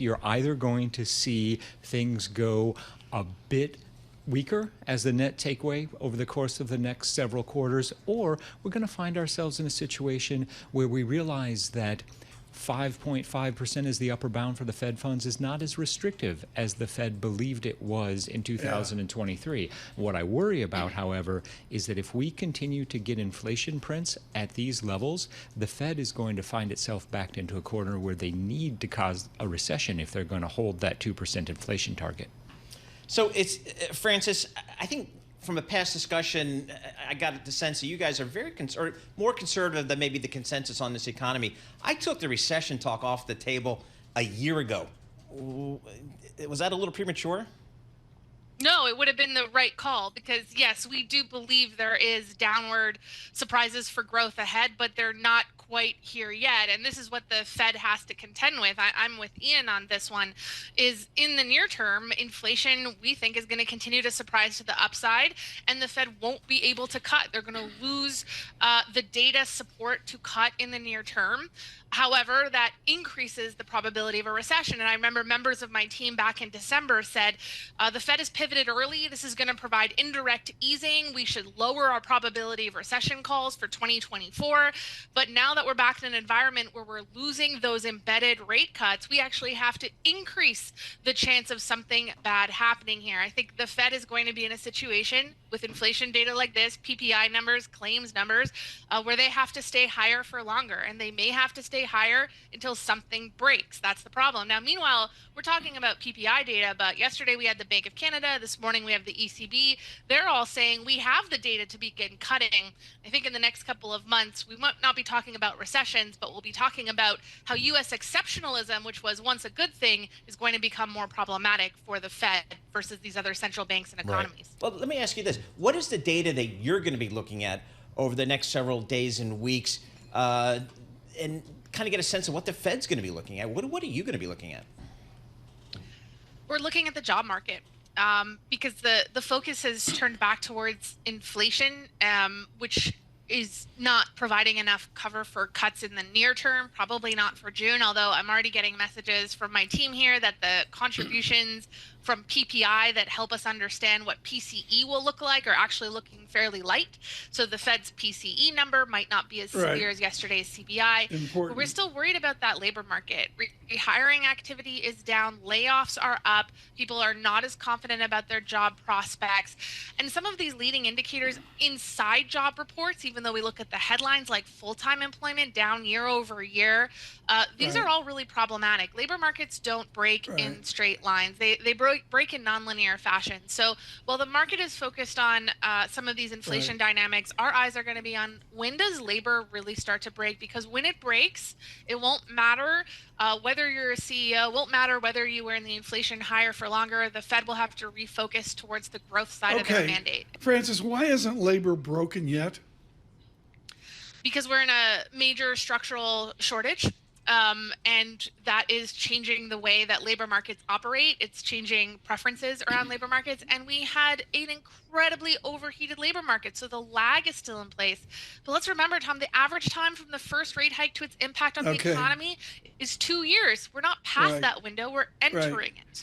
You're either going to see things go a bit weaker as the net takeaway over the course of the next several quarters, or we're going to find ourselves in a situation where we realize that 5.5% as the upper bound for the Fed funds is not as restrictive as the Fed believed it was in 2023. Yeah. What I worry about, however, is that if we continue to get inflation prints at these levels, the Fed is going to find itself backed into a corner where they need to cause a recession if they're going to hold that 2% inflation target. So it's, Francis, I think from a past discussion, I got the sense that you guys are very more conservative than maybe the consensus on this economy. I took the recession talk off the table a year ago. Was that a little premature? No, it would have been the right call because, yes, we do believe there is downward surprises for growth ahead, but they're not quite here yet. And this is what the Fed has to contend with. I'm with Ian on this one, is in the near term, inflation, we think, is going to continue to surprise to the upside, and the Fed won't be able to cut. They're going to lose the data support to cut in the near term. However, that increases the probability of a recession. And I remember members of my team back in December said, the Fed has pivoted early. This is going to provide indirect easing. We should lower our probability of recession calls for 2024. But now that we're back in an environment where we're losing those embedded rate cuts, we actually have to increase the chance of something bad happening here. I think the Fed is going to be in a situation with inflation data like this, PPI numbers, claims numbers, where they have to stay higher for longer. And they may have to stay higher until something breaks. That's the problem. Now, meanwhile, we're talking about PPI data, but yesterday we had the Bank of Canada. This morning we have the ECB. They're all saying we have the data to begin cutting. I think in the next couple of months, we might not be talking about recessions, but we'll be talking about how U.S. exceptionalism, which was once a good thing, is going to become more problematic for the Fed versus these other central banks and economies. Right. Well, let me ask you this. What is the data that you're going to be looking at over the next several days and weeks, and kind of get a sense of what the Fed's going to be looking at? What are you going to be looking at? We're looking at the job market because the focus has turned back towards inflation, which is not providing enough cover for cuts in the near term, probably not for June, although I'm already getting messages from my team here that the contributions from PPI that help us understand what PCE will look like are actually looking fairly light. So the Fed's PCE number might not be as severe as yesterday's CPI. But we're still worried about that labor market. Rehiring activity is down, layoffs are up, people are not as confident about their job prospects. And some of these leading indicators inside job reports, even though we look at the headlines like full-time employment down year over year, these are all really problematic. Labor markets don't break in straight lines. They break in nonlinear fashion. So while the market is focused on some of these inflation dynamics, our eyes are going to be on when does labor really start to break? Because when it breaks, it won't matter whether you're a CEO, won't matter whether you were in the inflation higher for longer. The Fed will have to refocus towards the growth side of their mandate. Francis, why isn't labor broken yet? Because we're in a major structural shortage. And that is changing the way that labor markets operate. It's changing preferences around labor markets. And we had an incredibly overheated labor market. So the lag is still in place. But let's remember, Tom, the average time from the first rate hike to its impact on the economy is 2 years. We're not past that window. We're entering it.